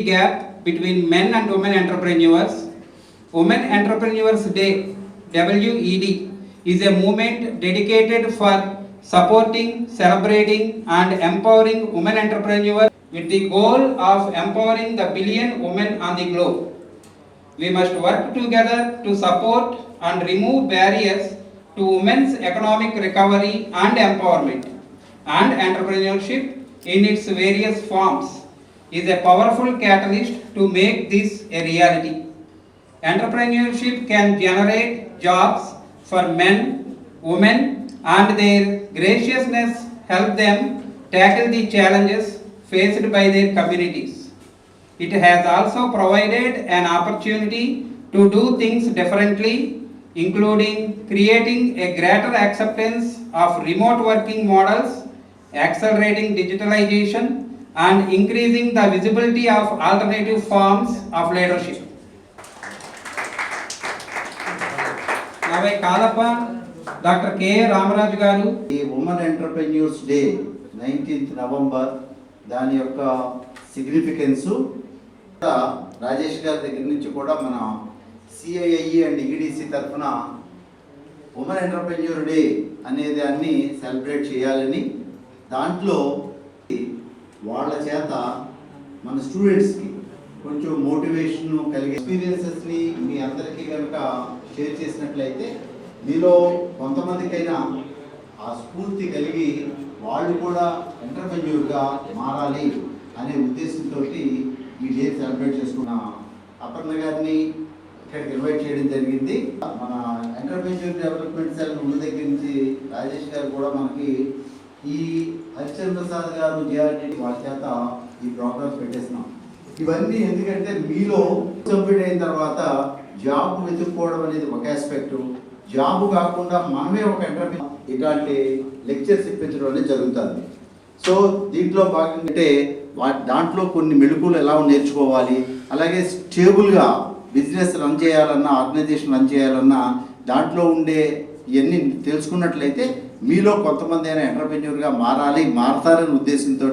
Gap between men and women entrepreneurs. Women Entrepreneurs Day WED is a movement dedicated for supporting, celebrating and empowering women entrepreneurs with the goal of empowering the billion women on the globe. We must work together to support and remove barriers to women's economic recovery and empowerment. And entrepreneurship in its various forms is a powerful catalyst to make this a reality. Entrepreneurship can generate jobs for men, women, and their graciousness help them tackle the challenges faced by their communities. It has also provided an opportunity to do things differently, including creating a greater acceptance of remote working models, accelerating digitalization, and increasing the visibility of alternative forms of leadership. Now I call upon Dr. K. Ramaraj Garu. The Women Entrepreneurs Day 19th November దాని యొక్క significance Rajesh గారి దగ్గర నుంచి కూడా మన CII and EDC తరఫున women entrepreneur day అనే దాన్ని సెలబ్రేట్ చేయాలని, దాంట్లో వాళ్ళ చేత మన స్టూడెంట్స్కి కొంచెం మోటివేషన్ కలిగే ఎక్స్పీరియన్సెస్ని మీ అందరికీ కనుక షేర్ చేసినట్లయితే మీలో కొంతమందికైనా ఆ స్ఫూర్తి కలిగి వాళ్ళు కూడా ఎంటర్ప్రెన్యూర్గా మారాలి అనే ఉద్దేశంతో ఈ డే సెలబ్రేట్ చేసుకున్న అపర్ణ గారిని ఇక్కడికి ఇన్వైట్ చేయడం జరిగింది. మన ఎంటర్ప్రెన్యూర్ డెవలప్మెంట్ సెల్ ఉన్న దగ్గర నుంచి రాజేష్ గారు కూడా మనకి ఈ హరిచంద్ర ప్రసాద్ గారు JRD వాళ్ళ చేత ఈ ప్రోగ్రామ్స్ పెట్టేస్తున్నాం. ఇవన్నీ ఎందుకంటే మీలో కంప్లీట్ అయిన తర్వాత జాబ్ వెతుక్కోవడం అనేది ఒక ఆస్పెక్ట్, జాబ్ కాకుండా మనమే ఒక ఎంటర్ప్రెన్యూర్ ఇలాంటి లెక్చర్స్ ఇప్పించడం అనేది జరుగుతుంది. సో దీంట్లో భాగంగా దాంట్లో కొన్ని మెళుకులు ఎలా నేర్చుకోవాలి, అలాగే స్టేబుల్గా బిజినెస్ రన్ చేయాలన్నా, ఆర్గనైజేషన్ రన్ చేయాలన్నా దాంట్లో ఉండే ఇవన్నీ తెలుసుకున్నట్లయితే మీలో కొంతమంది అయినా ఎంటర్ప్రెన్యూర్గా మారతారనే ఉద్దేశంతో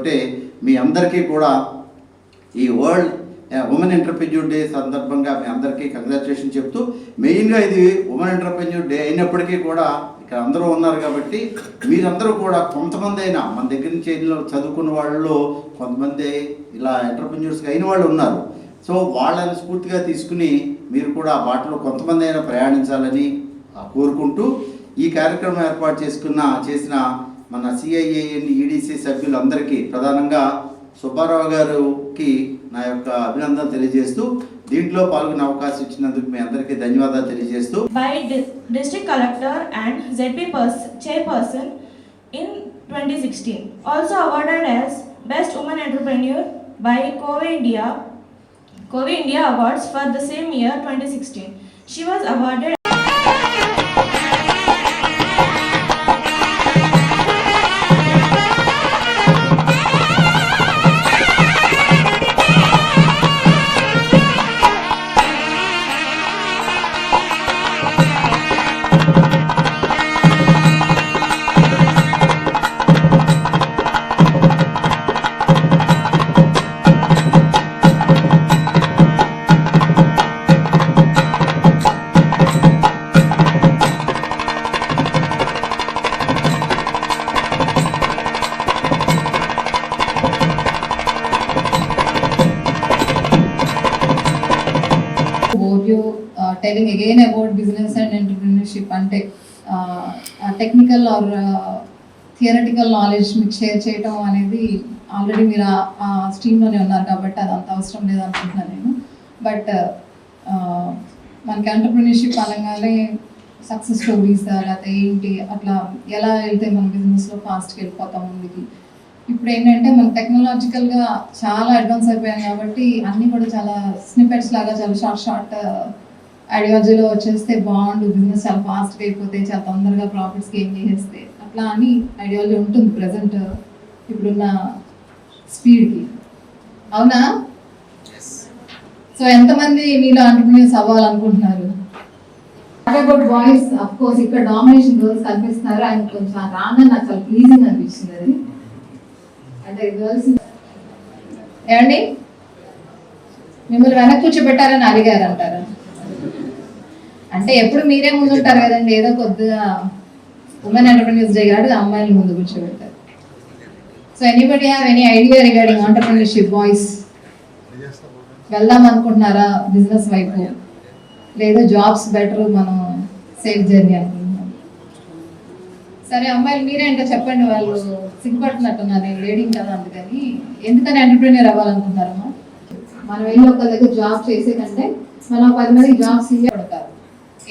మీ అందరికీ కూడా ఈ వరల్డ్ ఉమెన్ ఎంటర్ప్రెన్యూర్ డే సందర్భంగా మీ అందరికీ కంగ్రాచులేషన్ చెప్తూ, మెయిన్గా ఇది ఉమెన్ ఎంటర్ప్రెన్యూర్ డే అయినప్పటికీ కూడా ఇక్కడ అందరూ ఉన్నారు కాబట్టి మీరందరూ కూడా కొంతమంది అయినా మన దగ్గర నుంచి చదువుకున్న వాళ్ళలో కొంతమంది ఇలా ఎంటర్ప్రెన్యూర్స్గా అయిన వాళ్ళు ఉన్నారు. సో వాళ్ళని స్ఫూర్తిగా తీసుకుని మీరు కూడా వాటిలో కొంతమంది అయినా ప్రయాణించాలని కోరుకుంటూ ఈ కార్యక్రమం ఏర్పాటు చేసిన మన CII అండ్ EDC సభ్యులందరికీ ప్రధానంగా సుబ్బారావు గారికి నా యొక్క అభినందన తెలియజేస్తూ, దీంట్లో పాల్గొనే అవకాశం ఇచ్చినందుకు మీ అందరికీ ధన్యవాదాలు తెలియజేస్తూ by district collector and ZP chairperson in 2016, also awarded as best women entrepreneur by COVE India Awards for the same year 2016. She was awarded audio telling again about business and entrepreneurship అంటే technical are theoretical knowledge మీకు share చేయడం అనేది already మీరు ఆ స్ట్రీమ్లోనే ఉన్నారు కాబట్టి అది అంత అవసరం లేదనుకుంటున్నాను నేను. బట్ మనకి ఎంటర్ప్రినర్షిప్ అనగానే సక్సెస్ స్టోరీస్ లేకపోతే ఏంటి అట్లా ఎలా వెళ్తే మన బిజినెస్లో ఫాస్ట్గా వెళ్ళిపోతాం ముందుకి. ఇప్పుడు ఏంటంటే మనం టెక్నాలజికల్గా చాలా అడ్వాన్స్ అయిపోయాం కాబట్టి అన్నీ కూడా చాలా స్నిపెట్స్ లాగా చాలా షార్ట్ ఐడియాలజీలో వచ్చేస్తే బాగుండు, బిజినెస్ చాలా ఫాస్ట్గా అయిపోతే చాలా తొందరగా ప్రాఫిట్స్ గెయిన్ చేసేస్తే అట్లా అని ఐడియాలజీ ఉంటుంది ప్రజెంట్ ఇప్పుడున్న స్పీడ్కి. అవునా? సో ఎంతమంది మీలో ఎంటర్‌ప్రెన్యూర్స్ అవ్వాలనుకుంటున్నారు? అబౌట్ బాయ్స్ అఫ్ కోర్స్ ఇక్కడ డామినేషన్ గర్ల్స్ కనిపిస్తున్నారు. ఆయన కొంచెం రాగానే నాకు చాలా ప్లీజింగ్ అనిపించింది అది. అంటే గర్ల్స్ ఏమండి మిమ్మల్ని వెనక్కి కూర్చోబెట్టారని అడిగారు అంటారా? అంటే ఎప్పుడు మీరే ముందుంటారు కదండి, ఏదో కొద్దిగా ఉమెన్ ఎంటర్‌ప్రెన్యూర్స్ డే కాబట్టి అమ్మాయిని ముందు కూర్చోబెట్టారు. So anybody have any idea regarding entrepreneurship? Boys వెళ్దాం అనుకుంటున్నారా బిజినెస్ వైపు, లేదా జాబ్స్ బెటర్ మనం సేఫ్ జర్నీ అనుకుంటున్నాం? సరే అమ్మాయిలు మీరేంటో చెప్పండి. వాళ్ళు సిగ్గుపడుతున్నట్టున్నారు, నేను లేడీని కదా అందుకని. ఎందుకని ఎంటర్‌ప్రెన్యూర్ అవ్వాలనుకుంటున్నారమ్మా? మనం వెళ్ళి ఒక దగ్గర జాబ్ చేసే కంటే మనం 10 మందికి జాబ్స్ ఇవ్వబడతారు.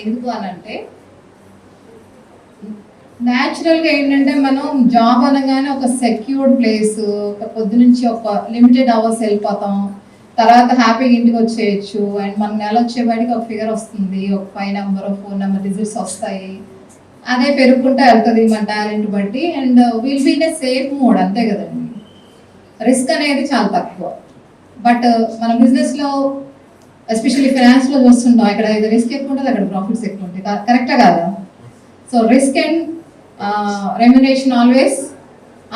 ఎందుకు అని అంటే న్యాచురల్గా ఏంటంటే మనం జాబ్ అనగానే ఒక సెక్యూర్డ్ ప్లేస్, ఒక పొద్దు నుంచి ఒక లిమిటెడ్ అవర్స్ వెళ్ళిపోతాం, తర్వాత హ్యాపీగా ఇంటికి వచ్చేయచ్చు. అండ్ మన నెల వచ్చేవాడికి ఒక ఫిగర్ వస్తుంది, ఒక 5 నెంబర్ 4 నెంబర్ డిజిట్స్ వస్తాయి, అదే పెరుగుకుంటూ వెళ్తుంది మన టాలెంట్ బట్టి. And will be in a safe mode, అంతే కదండి. రిస్క్ అనేది చాలా తక్కువ. బట్ మన బిజినెస్లో ఎస్పెషల్లీ ఫైనాన్స్లో చూస్తుంటాం, ఇక్కడ ఇది రిస్క్ ఎక్కువ ఉంటుంది, అక్కడ ప్రాఫిట్స్ ఎక్కువ ఉంటాయి. కరెక్టా కాదా? So risk and remuneration always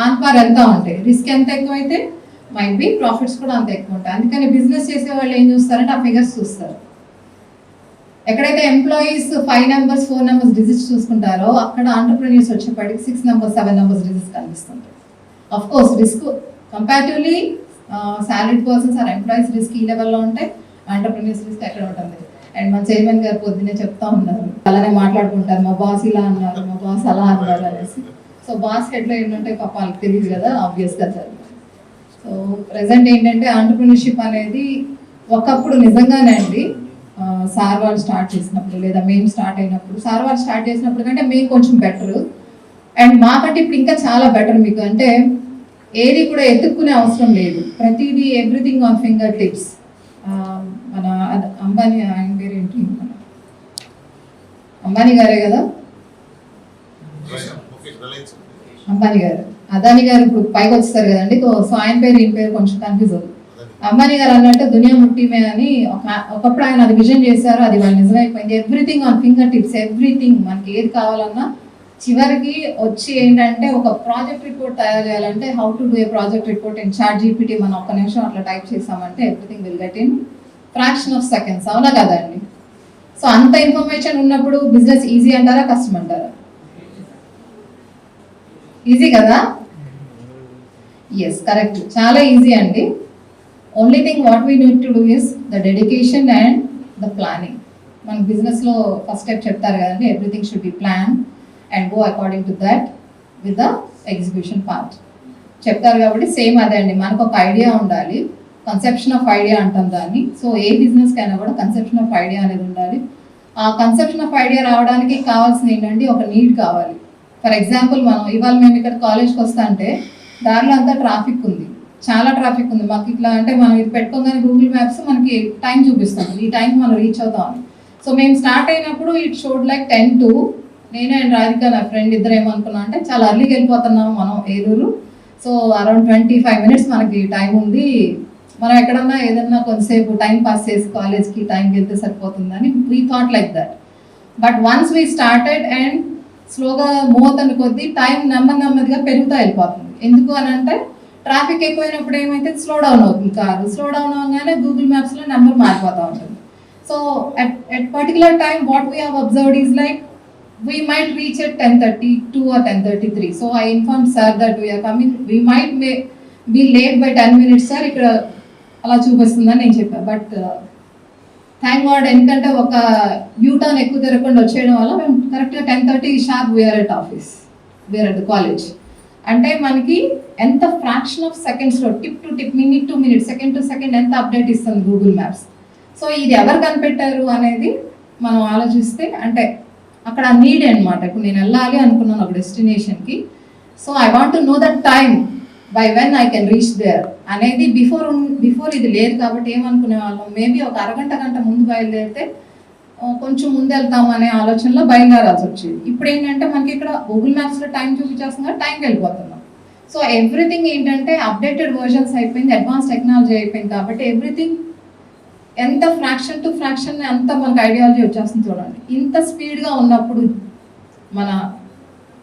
on par వెళ్తూ ఉంటాయి. రిస్క్ ఎంత ఎక్కువైతే మైట్ బి ప్రాఫిట్స్ కూడా అంత ఎక్కువ ఉంటాయి. అందుకని బిజినెస్ చేసే వాళ్ళు ఏం చూస్తారంటే ఆ ఫిగర్స్ చూస్తారు. ఎక్కడైతే ఎంప్లాయీస్ 5 నెంబర్స్ 4 నెంబర్స్ డిజిట్స్ చూసుకుంటారో అక్కడ ఎంటర్‌ప్రెన్యూర్స్ వచ్చేప్పటికి 6 నెంబర్స్ 7 నెంబర్స్ డిజిట్స్ కనిపిస్తుంటాయి. Of course risk comparatively salaried persons or employees risk ఈ లెవెల్లో ఉంటాయి, ఎంటర్‌ప్రెన్యూర్స్ రిస్క్ ఎక్కడ ఉంటుంది. అండ్ మన చైర్మన్ గారు పొద్దున్నే చెప్తా ఉన్నారు, అలానే మాట్లాడుకుంటారు, మా బాస్ ఇలా అన్నారు, మా బాస్ అలా అన్నారు అనేసి. సో బాస్ హెడ్లో ఏంటంటే పాప వాళ్ళకి తెలియదు కదా, ఆబ్వియస్గా జరుగుతుంది. సో ప్రజెంట్ ఏంటంటే ఎంటర్‌ప్రెన్యూర్షిప్ అనేది ఒకప్పుడు నిజంగానే అండి సార్ వాళ్ళు స్టార్ట్ చేసినప్పుడు లేదా మేము స్టార్ట్ అయినప్పుడు, సార్ వాళ్ళు స్టార్ట్ చేసినప్పుడు కంటే మేము కొంచెం బెటర్. అండ్ మాకంటే ఇప్పుడు ఇంకా చాలా బెటర్. మీకు అంటే ఏది కూడా ఎత్తుక్కునే అవసరం లేదు, ప్రతిదీ ఎవ్రీథింగ్ ఆన్ ఫింగర్ టిప్స్. మన అంబానీ, ఆయన పేరు ఏంటి, అంబానీ గారే కదా, అంబానీ గారు, అదానీ గారు ఇప్పుడు పైకి వచ్చేసారు కదండి. సో ఆయన పేరు ఈయన పేరు కొంచెం కన్ఫ్యూజ్ అవుతుంది. అంబానీ గారు అన్నట్టు దునియా ముట్టిమే అని ఒకప్పుడు ఆయన అది విజన్ చేశారు, అది వాళ్ళు నిజమైపోయింది. Everything on finger tips, everything మనకి ఏది కావాలన్నా చివరికి వచ్చి ఏంటంటే ఒక ప్రాజెక్ట్ రిపోర్ట్ తయారు చేయాలంటే how to do a project report in ChatGPT మనం ఒక్క నిమిషం అట్లా టైప్ చేసామంటే everything will get in fraction of seconds. అవునా కదండి? సో అంత ఇన్ఫర్మేషన్ ఉన్నప్పుడు బిజినెస్ ఈజీ అంటారా కష్టం అంటారా? ఈజీ కదా? ఎస్, కరెక్ట్, చాలా ఈజీ అండి. Only thing what we need to do is the dedication and the planning. మన బిజినెస్లో ఫస్ట్ స్టెప్ చెప్తారు కదండి, everything should be plan and go according to that with the execution part చెప్తారు. కాబట్టి same అదే అండి, మనకు ఒక ఐడియా ఉండాలి, కన్సెప్షన్ ఆఫ్ ఐడియా అంటాం దాన్ని. సో ఏ బిజినెస్కి అయినా కూడా కన్సెప్షన్ ఆఫ్ ఐడియా అనేది ఉండాలి. ఆ కన్సెప్షన్ ఆఫ్ ఐడియా రావడానికి కావాల్సింది ఏంటంటే ఒక నీడ్ కావాలి. ఫర్ ఎగ్జాంపుల్ మనం ఇవాళ మేము ఇక్కడ కాలేజ్కి వస్తా అంటే దారిలో అంతా ట్రాఫిక్ ఉంది, చాలా ట్రాఫిక్ ఉంది. మాకు ఇట్లా అంటే మనం ఇది పెట్టుకోగానే గూగుల్ మ్యాప్స్ మనకి టైం చూపిస్తుంది, ఈ టైంకి మనం రీచ్ అవుతామని. సో మేము స్టార్ట్ అయినప్పుడు ఇట్ షోడ్ లైక్ 10 to, నేను అండ్ రాధిక నా ఫ్రెండ్ ఇద్దరు ఏమనుకున్నాం అంటే చాలా అర్లీకి వెళ్ళిపోతున్నాం మనం ఏలూరు, సో అరౌండ్ 25 minutes మనకి టైం ఉంది, మనం ఎక్కడన్నా ఏదన్నా కొంతసేపు టైం పాస్ చేసి కాలేజ్కి టైంకి వెళ్తే సరిపోతుందని we thought like that. But once we started and స్లోగా మూవ్ అవుతున్న కొద్దీ టైం నెమ్మదిగా పెరుగుతూ వెళ్ళిపోతుంది. ఎందుకు అని అంటే ట్రాఫిక్ ఎక్కువైనప్పుడు ఏమైతే స్లో డౌన్ అవుతుంది కారు, స్లో డౌన్ అవగానే గూగుల్ మ్యాప్స్లో నెంబర్ మారిపోతూ ఉంటుంది. So at particular time what we have observed is like we might reach at 10:32 or 10:33. So I informed sir that we are coming, we might be late by 10 minutes sir, ఇక్కడ అలా చూపిస్తుందని నేను చెప్పాను. But thank God, ఎందుకంటే ఒక U turn ఎక్కువ తిరగకుండా వచ్చేయడం వల్ల మేము కరెక్ట్గా 10:30 sharp we're at office, we're at the college. అంటే మనకి ఎంత ఫ్రాక్షన్ ఆఫ్ సెకండ్స్లో tip to tip, minute to minute, second to second ఎంత అప్డేట్ ఇస్తుంది గూగుల్ మ్యాప్స్. సో ఇది ఎవరు కనిపెట్టారు అనేది మనం ఆలోచిస్తే అంటే అక్కడ నీడ్ అనమాట. ఇప్పుడు నేను వెళ్ళాలి అనుకున్నాను ఒక డెస్టినేషన్కి, so I want to know that time by when I can reach there అనేది బిఫోర్ ఇది లేదు. కాబట్టి ఏమనుకునే వాళ్ళం, మేబీ ఒక గంట ముందు బయలుదేరితే కొంచెం ముందు వెళ్తాము అనే ఆలోచనలో బయలుదేరాల్సి వచ్చేది. ఇప్పుడు ఏంటంటే మనకి ఇక్కడ గూగుల్ మ్యాప్స్లో టైం చూపించేస్తున్నా, టైంకి వెళ్ళిపోతున్నాం. సో ఎవ్రీథింగ్ ఏంటంటే అప్డేటెడ్ వర్షన్స్ అయిపోయింది, అడ్వాన్స్ టెక్నాలజీ అయిపోయింది. కాబట్టి ఎవ్రీథింగ్ ఎంత ఫ్రాక్షన్ టు ఫ్రాక్షన్ అంత మనకు ఐడియాలజీ వచ్చేస్తుంది. చూడండి, ఇంత స్పీడ్గా ఉన్నప్పుడు మన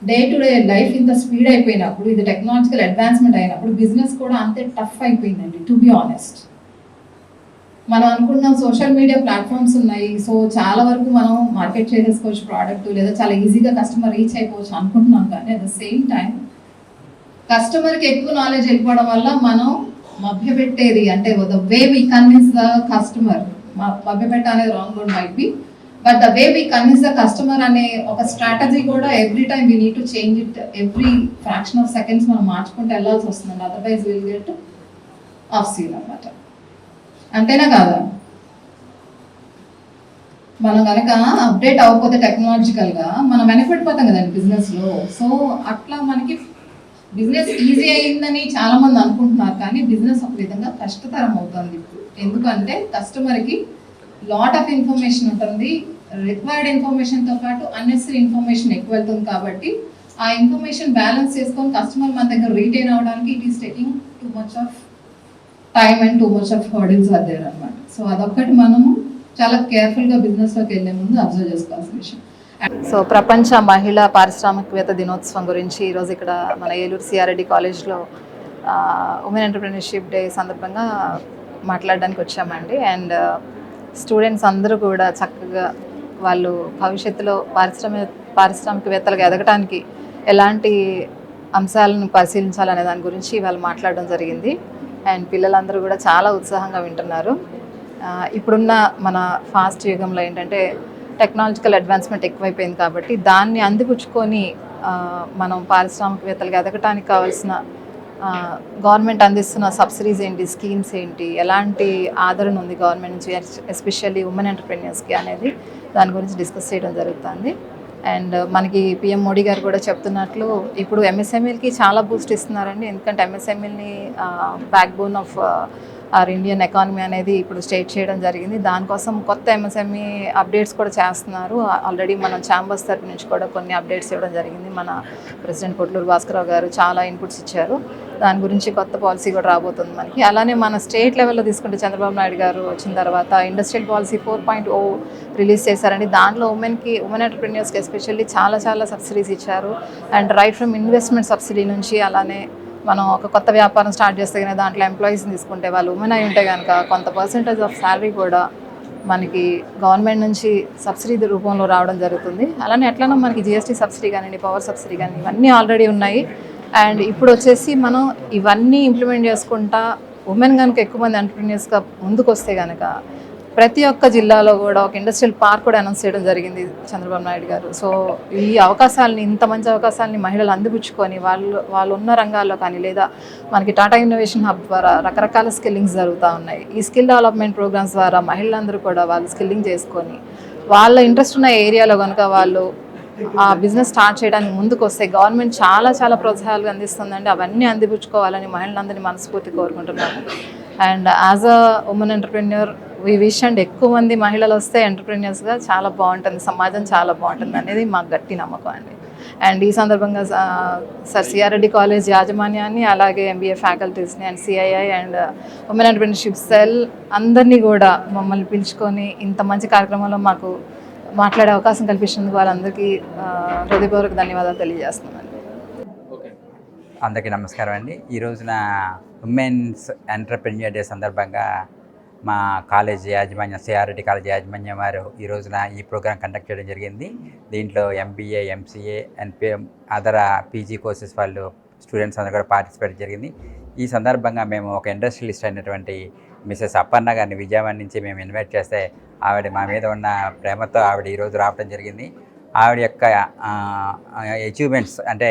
డే టు డే లైఫ్ ఇంత స్పీడ్ అయిపోయినప్పుడు, ఇది టెక్నాలజికల్ అడ్వాన్స్మెంట్ అయినప్పుడు బిజినెస్ కూడా అంతే టఫ్ అయిపోయిందండి. టు బి ఆనెస్ట్, మనం అనుకున్నాం సోషల్ మీడియా ప్లాట్ఫామ్స్ ఉన్నాయి, సో చాలా వరకు మనం మార్కెట్ చేసేసుకోవచ్చు ప్రోడక్ట్, లేదా చాలా ఈజీగా కస్టమర్ రీచ్ అయిపోవచ్చు అనుకుంటున్నాం. కానీ అట్ ద సేమ్ టైం కస్టమర్కి ఎక్కువ నాలెడ్జ్ వెళ్ళిపోవడం వల్ల మనం మభ్యపెట్టేది అంటే the way we convince the customer, మభ్యపెట్ట అనేది wrong word might be, but the way we convince the customer అనే ఒక స్ట్రాటజీ కూడా every time we need to change it. Every fraction of seconds మనం మార్చుకుంటూ వెళ్ళాల్సి వస్తుందండి, otherwise will get off scene అనమాట. అంతేనా కాదా? మనం కనుక అప్డేట్ అవ్వకపోతే టెక్నాలజికల్గా మనం వెనకబడిపోతాం కదండి బిజినెస్లో. సో అట్లా మనకి బిజినెస్ ఈజీ అయిందని చాలా మంది అనుకుంటున్నారు, కానీ బిజినెస్ ఒక విధంగా కష్టతరం అవుతుంది ఇప్పుడు. ఎందుకంటే కస్టమర్కి లాట్ ఆఫ్ ఇన్ఫర్మేషన్ ఉంటుంది, రిక్వైర్డ్ ఇన్ఫర్మేషన్తో పాటు అన్నెసరీ ఇన్ఫర్మేషన్ ఎక్కువ వెళ్తుంది. కాబట్టి ఆ ఇన్ఫర్మేషన్ బ్యాలెన్స్ చేసుకొని కస్టమర్ మన దగ్గర రీటైన్ అవ్వడానికి it is taking too much of time and too much of hurdles are there అనమాట. సో అదొక్కటి మనము చాలా కేర్ఫుల్గా బిజినెస్లోకి వెళ్ళే ముందు అబ్జర్వ్ చేసుకోవాల్సిన విషయం. సో ప్రపంచ మహిళా పారిశ్రామికవేత్త దినోత్సవం గురించి ఈరోజు ఇక్కడ మన ఏలూరు సిఆర్ఐడి కాలేజ్లో ఉమెన్ ఎంటర్‌ప్రెన్యూర్‌షిప్ డే సందర్భంగా మాట్లాడడానికి వచ్చామండి. అండ్ స్టూడెంట్స్ అందరూ కూడా చక్కగా వాళ్ళు భవిష్యత్తులో పారిశ్రామికవేత్తలుగా ఎదగటానికి ఎలాంటి అంశాలను పరిశీలించాలనే దాని గురించి వాళ్ళు మాట్లాడడం జరిగింది. అండ్ పిల్లలందరూ కూడా చాలా ఉత్సాహంగా వింటున్నారు. ఇప్పుడున్న మన ఫాస్ట్ యుగంలో ఏంటంటే టెక్నాలజికల్ అడ్వాన్స్మెంట్ ఎక్కువైపోయింది, కాబట్టి దాన్ని అందిపుచ్చుకొని మనం పారిశ్రామికవేత్తలుగా ఎదగటానికి కావాల్సిన గవర్నమెంట్ అందిస్తున్న సబ్సిడీస్ ఏంటి, స్కీమ్స్ ఏంటి, ఎలాంటి ఆదరణ ఉంది గవర్నమెంట్ నుంచి ఎస్పెషల్లీ ఉమెన్ ఎంటర్‌ప్రెన్యూర్స్కి అనేది దాని గురించి డిస్కస్ చేయడం జరుగుతుంది. అండ్ మనకి పిఎం మోడీ గారు కూడా చెప్తున్నట్లు ఇప్పుడు ఎంఎస్ఎంఈలకి చాలా బూస్ట్ ఇస్తున్నారండి. ఎందుకంటే ఎంఎస్ఎంఈని back bone of our Indian economy అనేది ఇప్పుడు స్టేట్ చేయడం జరిగింది. దానికోసం కొత్త ఎంఎస్ఎంఈ అప్డేట్స్ కూడా చేస్తున్నారు. ఆల్రెడీ మనం ఛాంబర్స్ తరపు నుంచి కూడా కొన్ని అప్డేట్స్ ఇవ్వడం జరిగింది. మన ప్రెసిడెంట్ పొట్లూరు భాస్కరరావు గారు చాలా ఇన్పుట్స్ ఇచ్చారు. దాని గురించి కొత్త పాలసీ కూడా రాబోతుంది మనకి. అలానే మన స్టేట్ లెవెల్లో తీసుకుంటే చంద్రబాబు నాయుడు గారు వచ్చిన తర్వాత ఇండస్ట్రియల్ పాలసీ 4.0 రిలీజ్ చేశారండి. దాంట్లో ఉమెన్ ఎంటర్‌ప్రెన్యూర్స్కి ఎస్పెషల్లీ చాలా సబ్సిడీస్ ఇచ్చారు. And right from investment subsidy నుంచి, అలానే మనం ఒక కొత్త వ్యాపారం స్టార్ట్ చేస్తే కనుక దాంట్లో ఎంప్లాయీస్ని తీసుకుంటే వాళ్ళు ఉమెన్ అయి ఉంటే కనుక కొంత పర్సెంటేజ్ ఆఫ్ శాలరీ కూడా మనకి గవర్నమెంట్ నుంచి సబ్సిడీ రూపంలో రావడం జరుగుతుంది. అలానే ఎట్లనో మనకి జిఎస్టీ సబ్సిడీ కానివ్వండి, పవర్ సబ్సిడీ కానీ ఇవన్నీ ఆల్రెడీ ఉన్నాయి. అండ్ ఇప్పుడు వచ్చేసి మనం ఇవన్నీ ఇంప్లిమెంట్ చేసుకుంటా ఉమెన్ కనుక ఎక్కువ మంది ఎంటర్‌ప్రెన్యూర్స్గా ముందుకు వస్తే కనుక ప్రతి ఒక్క జిల్లాలో కూడా ఒక ఇండస్ట్రియల్ పార్క్ కూడా అనౌన్స్ చేయడం జరిగింది చంద్రబాబు నాయుడు గారు. సో ఈ అవకాశాలని, ఇంత మంచి అవకాశాలని మహిళలు అందిపుచ్చుకొని వాళ్ళు ఉన్న రంగాల్లో కానీ, లేదా మనకి టాటా ఇన్నోవేషన్ హబ్ ద్వారా రకరకాల స్కిల్లింగ్స్ జరుగుతూ ఉన్నాయి. ఈ స్కిల్ డెవలప్మెంట్ ప్రోగ్రామ్స్ ద్వారా మహిళలందరూ కూడా వాళ్ళు స్కిల్లింగ్ చేసుకొని వాళ్ళ ఇంట్రెస్ట్ ఉన్న ఏరియాలో కనుక వాళ్ళు ఆ బిజినెస్ స్టార్ట్ చేయడానికి ముందుకు వస్తే గవర్నమెంట్ చాలా ప్రోత్సాహాలు అందిస్తుందండి. అవన్నీ అందిపుచ్చుకోవాలని మహిళలందరినీ మనస్ఫూర్తి కోరుకుంటున్నాను. And as a women entrepreneur ఈ విషయం ఎక్కువ మంది మహిళలు వస్తే ఎంటర్‌ప్రెన్యూర్స్గా చాలా బాగుంటుంది, సమాజం చాలా బాగుంటుంది అనేది మాకు గట్టి నమ్మకం అండి. అండ్ ఈ సందర్భంగా సార్ సిఆర్ఐడి కాలేజ్ యాజమాన్యాన్ని, అలాగే ఎంబీఏ ఫ్యాకల్టీస్ని and CII and women entrepreneurship cell అందరినీ కూడా మమ్మల్ని పిలుచుకొని ఇంత మంచి కార్యక్రమంలో మాకు మాట్లాడే అవకాశం కల్పించినందుకు వాళ్ళందరికీ హృదయపూర్వక ధన్యవాదాలు తెలియజేస్తున్నానండి. అందరికీ నమస్కారం అండి. ఈ రోజున ఉమెన్స్ ఎంటర్‌ప్రెన్యూర్ డే సందర్భంగా మా కాలేజ్ యాజమాన్యం, సిఆర్ఐడి కాలేజ్ యాజమాన్యం వారు ఈ రోజున ఈ ప్రోగ్రాం కండక్ట్ చేయడం జరిగింది. దీంట్లో MBA, MCA and other PG courses వాళ్ళు స్టూడెంట్స్ అందరూ కూడా పార్టిసిపేట్ జరిగింది. ఈ సందర్భంగా మేము ఒక ఇండస్ట్రియలిస్ట్ అయినటువంటి మిసెస్ అపర్ణ గారిని విజయవాడ నుంచి మేము ఇన్వైట్ చేస్తే ఆవిడ మా మీద ఉన్న ప్రేమతో ఆవిడ ఈరోజు రావడం జరిగింది. ఆవిడ యొక్క అచీవ్మెంట్స్ అంటే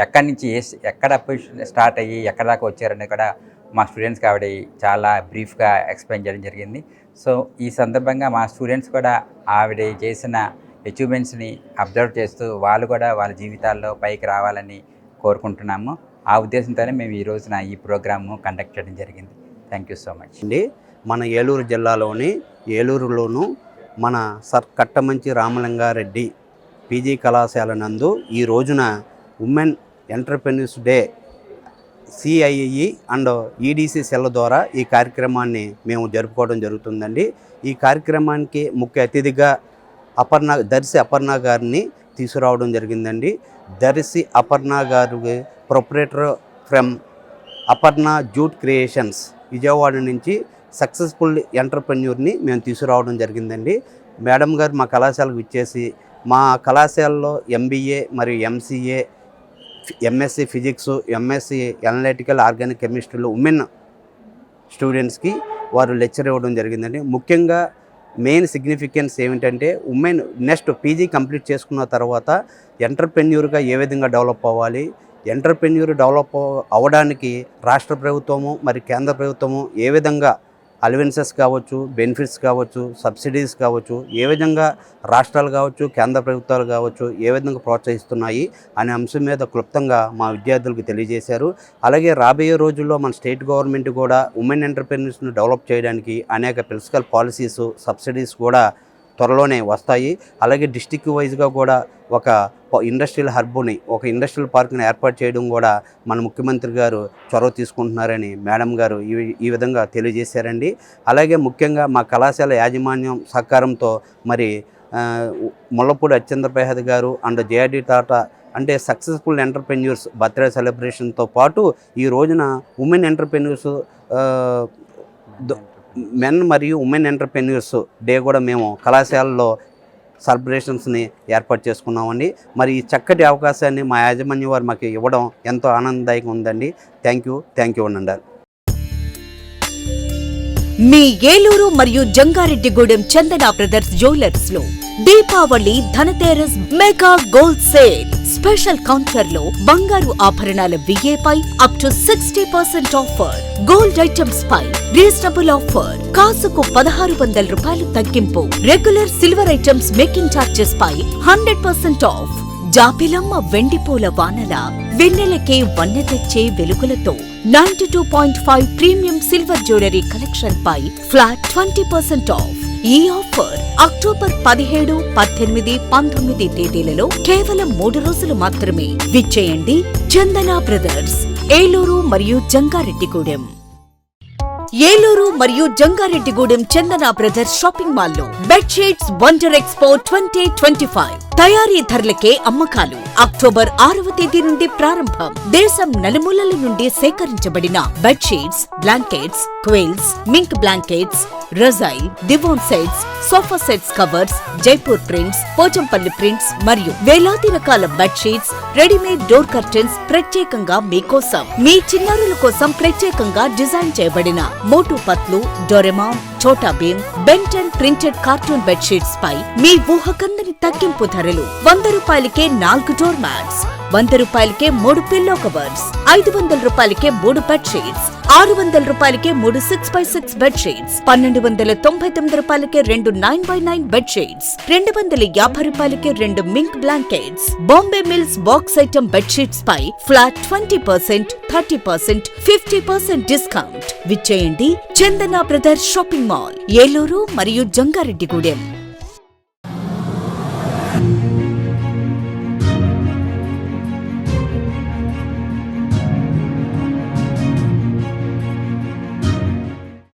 ఎక్కడి నుంచి ఎక్కడ పొజిషన్ స్టార్ట్ అయ్యి ఎక్కడ దాకా వచ్చారని కూడా మా స్టూడెంట్స్కి ఆవిడ చాలా బ్రీఫ్గా ఎక్స్ప్లెయిన్ చేయడం జరిగింది. సో ఈ సందర్భంగా మా స్టూడెంట్స్ కూడా ఆవిడ చేసిన అచీవ్మెంట్స్ని అబ్జర్వ్ చేస్తూ వాళ్ళు కూడా వాళ్ళ జీవితాల్లో పైకి రావాలని కోరుకుంటున్నాము. ఆ ఉద్దేశంతోనే మేము ఈ రోజున ఈ ప్రోగ్రాము కండక్ట్ చేయడం జరిగింది. థ్యాంక్ యూ సో మచ్ అండి. మన ఏలూరు జిల్లాలోని ఏలూరులోను మన కట్టమంచి రామలింగారెడ్డి పీజీ కళాశాల నందు ఈ రోజున women entrepreneurs day CIE and EDC cell ద్వారా ఈ కార్యక్రమాన్ని మేము జరుపుకోవడం జరుగుతుందండి. ఈ కార్యక్రమానికి ముఖ్య అతిథిగా దర్శి అపర్ణ గారిని తీసుకురావడం జరిగిందండి. దర్శి అపర్ణ గారు proprietor from Aparna jute creations Vijayawada నుంచి సక్సెస్ఫుల్ ఎంటర్‌ప్రెన్యూర్ని మేము తీసుకురావడం జరిగిందండి. మేడం గారు మా కళాశాలకు ఇచ్చేసి మా కళాశాలలో ఎంబీఏ మరియు MCA, MSc physics, MSc analytical organic కెమిస్ట్రీలో ఉమెన్ స్టూడెంట్స్కి వారు లెక్చర్ ఇవ్వడం జరిగిందండి. ముఖ్యంగా మెయిన్ సిగ్నిఫికెన్స్ ఏమిటంటే ఉమెన్ నెక్స్ట్ పీజీ కంప్లీట్ చేసుకున్న తర్వాత ఎంటర్‌ప్రెన్యూర్గా ఏ విధంగా డెవలప్ అవ్వాలి, ఎంటర్‌ప్రెన్యూర్ డెవలప్ అవ్వడానికి రాష్ట్ర ప్రభుత్వము మరి కేంద్ర ప్రభుత్వము ఏ విధంగా అలవెన్సెస్ కావచ్చు, బెనిఫిట్స్ కావచ్చు, సబ్సిడీస్ కావచ్చు, ఏ విధంగా రాష్ట్రాలు కావచ్చు, కేంద్ర ప్రభుత్వాలు కావచ్చు ఏ విధంగా ప్రోత్సహిస్తున్నాయి అనే అంశం మీద క్లుప్తంగా మా విద్యార్థులకు తెలియజేశారు. అలాగే రాబోయే రోజుల్లో మన స్టేట్ గవర్నమెంట్ కూడా ఉమెన్ ఎంటర్‌ప్రెన్యూర్స్ని డెవలప్ చేయడానికి అనేక ఫిస్కల్ పాలసీస్, సబ్సిడీస్ కూడా త్వరలోనే వస్తాయి. అలాగే డిస్టిక్ వైజ్గా కూడా ఒక ఇండస్ట్రియల్ హర్బుని, ఒక ఇండస్ట్రియల్ పార్క్ని ఏర్పాటు చేయడం కూడా మన ముఖ్యమంత్రి గారు చొరవ తీసుకుంటున్నారని మేడం గారు ఈ విధంగా తెలియజేశారండి. అలాగే ముఖ్యంగా మా కళాశాల యాజమాన్యం సహకారంతో మరి ముల్లపూడి అచ్చెంద్ర ప్రసాద్ గారు అండ్ జేఆర్డీ టాటా అంటే సక్సెస్ఫుల్ ఎంటర్‌ప్రెన్యూర్స్ బర్త్డే సెలబ్రేషన్తో పాటు ఈ రోజున ఉమెన్ ఎంటర్‌ప్రెన్యూర్స్ మెన్ మరియు ఉమెన్ ఎంటర్‌ప్రెన్యూర్స్ డే కూడా మేము కళాశాలలో సెలబ్రేషన్స్ని ఏర్పాటు చేసుకున్నామండి. మరి ఈ చక్కటి అవకాశాన్ని మా యాజమాన్యం వారు మాకు ఇవ్వడం ఎంతో ఆనందదాయకంగా ఉందండి. థ్యాంక్ యూ అండి. మీ ఏలూరు మరియు జంగారెడ్డిగూడెం చందన బ్రదర్స్ జ్యువెలర్స్ లో Deepavali Dhanteras mega gold sale special counter లో బంగారు ఆభరణాల విఏపై up to 60% offer, gold items పై రీజనబుల్ ఆఫర్, కాసుకు 1600 రూపాయలు తగ్గింపు, regular silver items making charges పై 100% ఆఫ్, జాబిలమ్మ వెండిపూల వానల వెన్నెలకే వన్నె తెచ్చే వెలుగులతో 92.5 ప్రీమియం సిల్వర్ జ్యువెలరీ కలెక్షన్ పై ఫ్లాట్ 20% ఆఫ్. ఈ ఆఫర్ అక్టోబర్ 17, 18, 19 తేదీలలో కేవలం 3 రోజులు మాత్రమే. విచ్చేయండి చందన బ్రదర్స్, ఏలూరు మరియు జంగారెడ్డిగూడెం. ఏలూరు మరియు జంగారెడ్డిగూడెం చందన బ్రదర్స్ షాపింగ్ మాల్లో బెడ్షీట్స్ వండర్ ఎక్స్పో 2025 తయారీ ధరలకే అమ్మకాలు. అక్టోబర్ 6వ తేదీ నుండి ప్రారంభం. దేశం నలుమూలల నుండి సేకరించబడిన bedsheets, blankets, quilts, mink blankets, రజాయి, divan sets, sofa sets covers, Jaipur prints, Pochampalli prints మరియు వేలాది రకాల బెడ్షీట్స్, రెడీమేడ్ డోర్ కర్టెన్స్ ప్రత్యేకంగా మీకోసం. మీ చిన్నారుల కోసం ప్రత్యేకంగా డిజైన్ చేయబడిన మోటు Patlu, Doraemon, Chhota Bheem, Ben Ten printed cartoon bedsheets పై మీ ఊహకందని తగ్గింపు ధరలు. 100 రూపాయలకే 4 డోర్ మ్యాట్స్, 100 రూపాయలకే 3 పిల్లో కవర్స్, 500 రూపాయలకే 3 బెడ్షీట్స్, 600 రూపాయలకే 3 6x6 బెడ్షీట్స్, 1299 రూపాయలకే 2 9x9 బెడ్షీట్స్, 250 రూపాయలకే 2 mink blankets. Bombay mills box item bedsheets పై ఫ్లాట్ 20%, 30%, 50% డిస్కౌంట్. విచ్చేయండి Chandana brothers shopping mall, Eluru మరియు జంగారెడ్డిగూడెం.